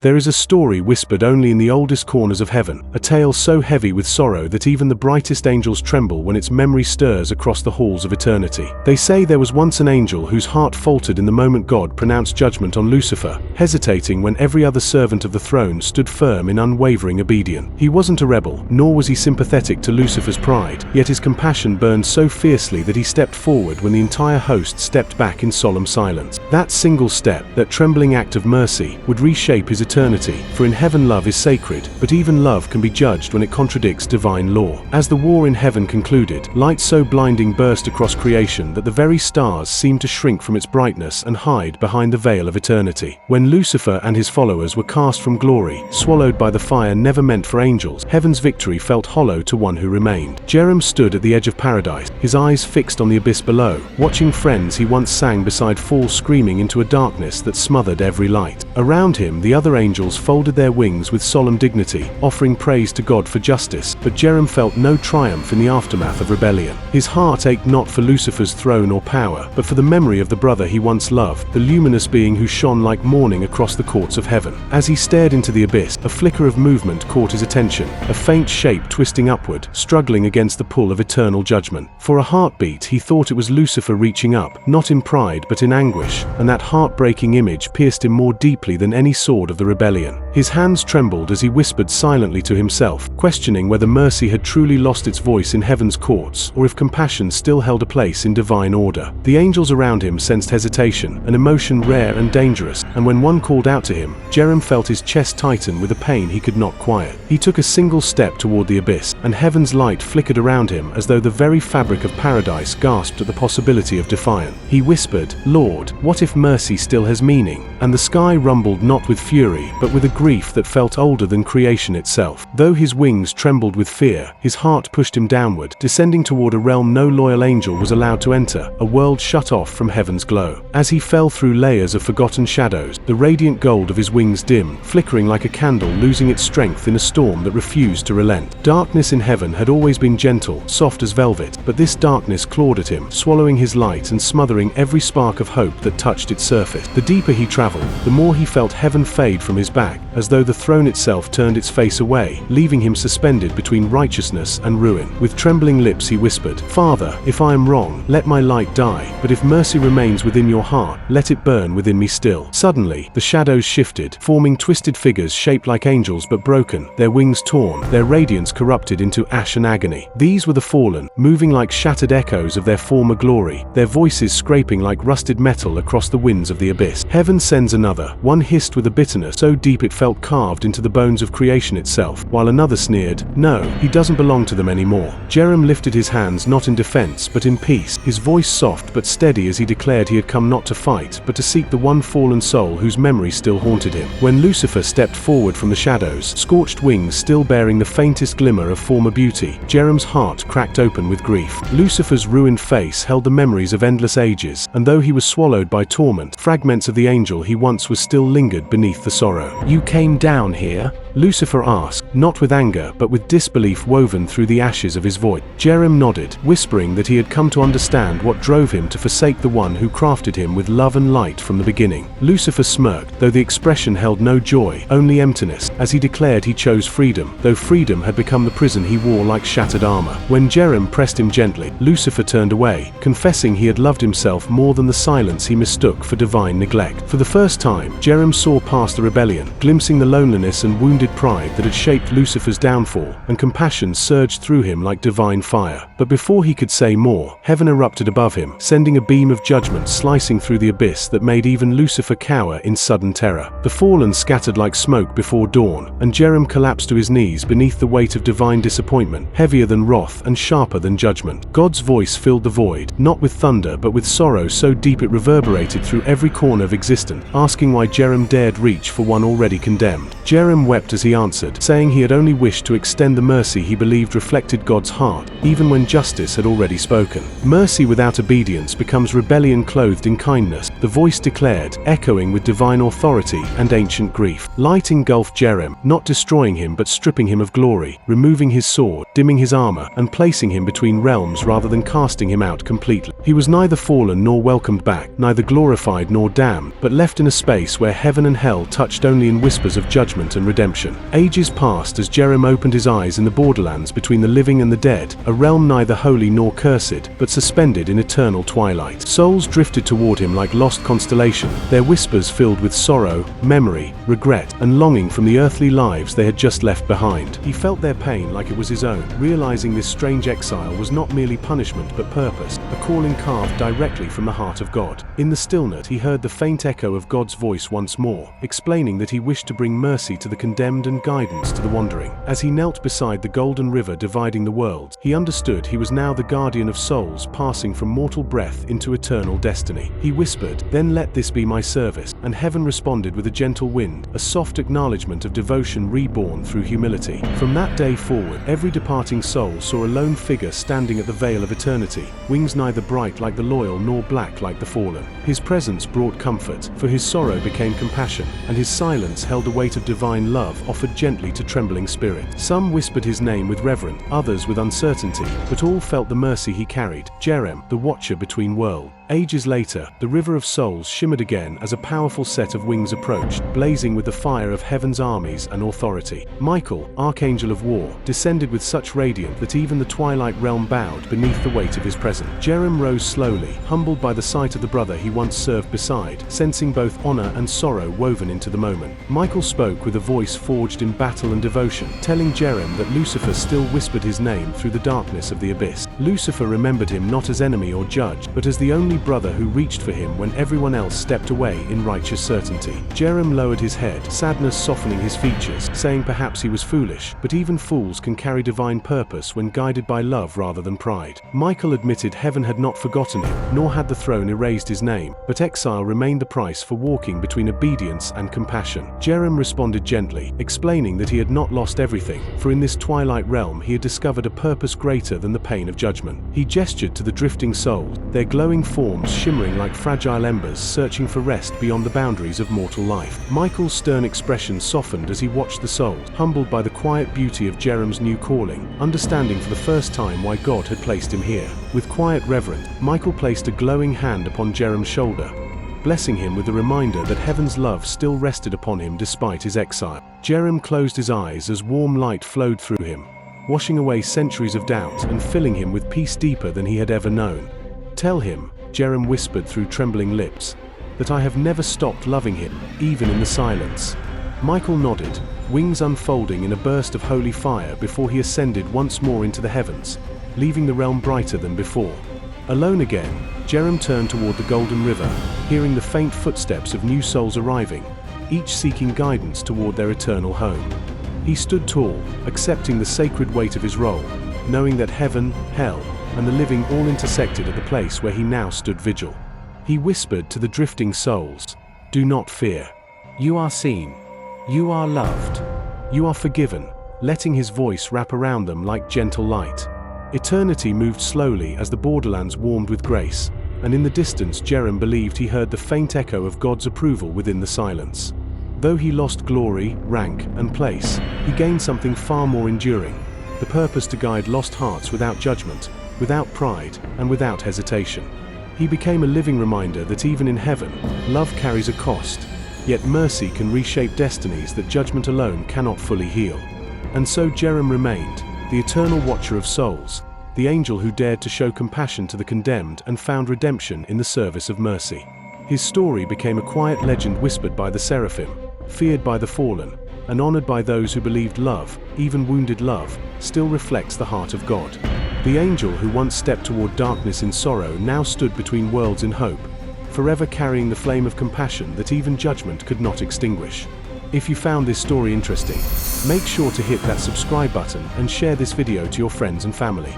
There is a story whispered only in the oldest corners of heaven, a tale so heavy with sorrow that even the brightest angels tremble when its memory stirs across the halls of eternity. They say there was once an angel whose heart faltered in the moment God pronounced judgment on Lucifer, hesitating when every other servant of the throne stood firm in unwavering obedience. He wasn't a rebel, nor was he sympathetic to Lucifer's pride, yet his compassion burned so fiercely that he stepped forward when the entire host stepped back in solemn silence. That single step, that trembling act of mercy, would reshape his eternity, for in heaven love is sacred, but even love can be judged when it contradicts divine law. As the war in heaven concluded, light so blinding burst across creation that the very stars seemed to shrink from its brightness and hide behind the veil of eternity. When Lucifer and his followers were cast from glory, swallowed by the fire never meant for angels, heaven's victory felt hollow to one who remained. Jerem stood at the edge of paradise, his eyes fixed on the abyss below, watching friends he once sang beside fall screaming into a darkness that smothered every light. Around him, the other angels folded their wings with solemn dignity, offering praise to God for justice, but Jerem felt no triumph in the aftermath of rebellion. His heart ached not for Lucifer's throne or power, but for the memory of the brother he once loved, the luminous being who shone like morning across the courts of heaven. As he stared into the abyss, a flicker of movement caught his attention, a faint shape twisting upward, struggling against the pull of eternal judgment. For a heartbeat, he thought it was Lucifer reaching up, not in pride but in anguish, and that heartbreaking image pierced him more deeply than any sword of the rebellion. His hands trembled as he whispered silently to himself, questioning whether mercy had truly lost its voice in heaven's courts, or if compassion still held a place in divine order. The angels around him sensed hesitation, an emotion rare and dangerous, and when one called out to him, Jerem felt his chest tighten with a pain he could not quiet. He took a single step toward the abyss, and heaven's light flickered around him as though the very fabric of paradise gasped at the possibility of defiance. He whispered, "Lord, what if mercy still has meaning?" And the sky rumbled not with fury, but with a grief that felt older than creation itself. Though his wings trembled with fear, his heart pushed him downward, descending toward a realm no loyal angel was allowed to enter, a world shut off from heaven's glow. As he fell through layers of forgotten shadows, the radiant gold of his wings dimmed, flickering like a candle losing its strength in a storm that refused to relent. Darkness in heaven had always been gentle, soft as velvet, but this darkness clawed at him, swallowing his light and smothering every spark of hope that touched its surface. The deeper he traveled, the more he felt heaven fade from his back, as though the throne itself turned its face away, leaving him suspended between righteousness and ruin. With trembling lips he whispered, "Father, if I am wrong, let my light die, but if mercy remains within your heart, let it burn within me still." Suddenly, the shadows shifted, forming twisted figures shaped like angels but broken, their wings torn, their radiance corrupted into ash and agony. These were the fallen, moving like shattered echoes of their former glory, their voices scraping like rusted metal across the winds of the abyss. Heaven sends another, one hissed with a bitterness so deep it felt carved into the bones of creation itself, while another sneered, "No, he doesn't belong to them anymore." Jerem lifted his hands not in defense but in peace, his voice soft but steady as he declared he had come not to fight, but to seek the one fallen soul whose memory still haunted him. When Lucifer stepped forward from the shadows, scorched wings still bearing the faintest glimmer of former beauty, Jerem's heart cracked open with grief. Lucifer's ruined face held the memories of endless ages, and though he was swallowed by torment, fragments of the angel he once was still lingered beneath the sorrow. "You came down here?" Lucifer asked, not with anger but with disbelief woven through the ashes of his voice. Jerem nodded, whispering that he had come to understand what drove him to forsake the one who crafted him with love and light from the beginning. Lucifer smirked, though the expression held no joy, only emptiness, as he declared he chose freedom, though freedom had become the prison he wore like shattered armor. When Jerem pressed him gently, Lucifer turned away, confessing he had loved himself more than the silence he mistook for divine neglect. For the first time, Jerem saw past the rebellion, glimpsing the loneliness and wounded pride that had shaped Lucifer's downfall, and compassion surged through him like divine fire. But before he could say more, heaven erupted above him, sending a beam of judgment slicing through the abyss that made even Lucifer cower in sudden terror. The fallen scattered like smoke before dawn, and Jerem collapsed to his knees beneath the weight of divine disappointment, heavier than wrath and sharper than judgment. God's voice filled the void, not with thunder but with sorrow so deep it reverberated through every corner of existence, asking why Jerem dared reach for one already condemned. Jerem wept stopped as he answered, saying he had only wished to extend the mercy he believed reflected God's heart, even when justice had already spoken. Mercy without obedience becomes rebellion clothed in kindness, the voice declared, echoing with divine authority and ancient grief. Light engulfed Jerem, not destroying him but stripping him of glory, removing his sword, dimming his armor, and placing him between realms rather than casting him out completely. He was neither fallen nor welcomed back, neither glorified nor damned, but left in a space where heaven and hell touched only in whispers of judgment and redemption. Ages passed as Jerem opened his eyes in the borderlands between the living and the dead, a realm neither holy nor cursed, but suspended in eternal twilight. Souls drifted toward him like lost constellation, their whispers filled with sorrow, memory, regret, and longing from the earthly lives they had just left behind. He felt their pain like it was his own, realizing this strange exile was not merely punishment but purpose, a calling carved directly from the heart of God. In the stillness, he heard the faint echo of God's voice once more, explaining that he wished to bring mercy to the condemned and guidance to the wandering. As he knelt beside the golden river dividing the worlds, he understood he was now the guardian of souls passing from mortal breath into eternal destiny. He whispered, "Then let this be my service," and heaven responded with a gentle wind, a soft acknowledgement of devotion reborn through humility. From that day forward, every departing soul saw a lone figure standing at the veil of eternity, wings neither bright like the loyal nor black like the fallen. His presence brought comfort, for his sorrow became compassion, and his silence held a weight of divine love offered gently to trembling spirits. Some whispered his name with reverence, others with uncertainty, but all felt the mercy he carried. Jerem, the watcher between worlds. Ages later, the river of souls shimmered again as a powerful set of wings approached, blazing with the fire of heaven's armies and authority. Michael, Archangel of War, descended with such radiance that even the twilight realm bowed beneath the weight of his presence. Jerem rose slowly, humbled by the sight of the brother he once served beside, sensing both honor and sorrow woven into the moment. Michael spoke with a voice forged in battle and devotion, telling Jerem that Lucifer still whispered his name through the darkness of the abyss. Lucifer remembered him not as enemy or judge, but as the only brother who reached for him when everyone else stepped away in righteous certainty. Jerem lowered his head, sadness softening his features, saying perhaps he was foolish, but even fools can carry divine purpose when guided by love rather than pride. Michael admitted heaven had not forgotten him, nor had the throne erased his name, but exile remained the price for walking between obedience and compassion. Jerem responded gently, explaining that he had not lost everything, for in this twilight realm he had discovered a purpose greater than the pain of judgment. He gestured to the drifting souls, their glowing forms shimmering like fragile embers searching for rest beyond the boundaries of mortal life. Michael's stern expression softened as he watched the souls, humbled by the quiet beauty of Jerem's new calling, understanding for the first time why God had placed him here. With quiet reverence, Michael placed a glowing hand upon Jerem's shoulder, blessing him with the reminder that heaven's love still rested upon him despite his exile. Jerem closed his eyes as warm light flowed through him, washing away centuries of doubt and filling him with peace deeper than he had ever known. "Tell him," Jerem whispered through trembling lips, "that I have never stopped loving him, even in the silence." Michael nodded, wings unfolding in a burst of holy fire before he ascended once more into the heavens, leaving the realm brighter than before. Alone again, Jerem turned toward the golden river, hearing the faint footsteps of new souls arriving, each seeking guidance toward their eternal home. He stood tall, accepting the sacred weight of his role, knowing that heaven, hell, and the living all intersected at the place where he now stood vigil. He whispered to the drifting souls, "Do not fear. You are seen. You are loved. You are forgiven," letting his voice wrap around them like gentle light. Eternity moved slowly as the borderlands warmed with grace, and in the distance Jerem believed he heard the faint echo of God's approval within the silence. Though he lost glory, rank, and place, he gained something far more enduring, the purpose to guide lost hearts without judgment, without pride, and without hesitation. He became a living reminder that even in heaven, love carries a cost, yet mercy can reshape destinies that judgment alone cannot fully heal. And so Jerem remained, the eternal watcher of souls, the angel who dared to show compassion to the condemned and found redemption in the service of mercy. His story became a quiet legend whispered by the seraphim, feared by the fallen, and honored by those who believed love, even wounded love, still reflects the heart of God. The angel who once stepped toward darkness in sorrow now stood between worlds in hope, forever carrying the flame of compassion that even judgment could not extinguish. If you found this story interesting, make sure to hit that subscribe button and share this video to your friends and family.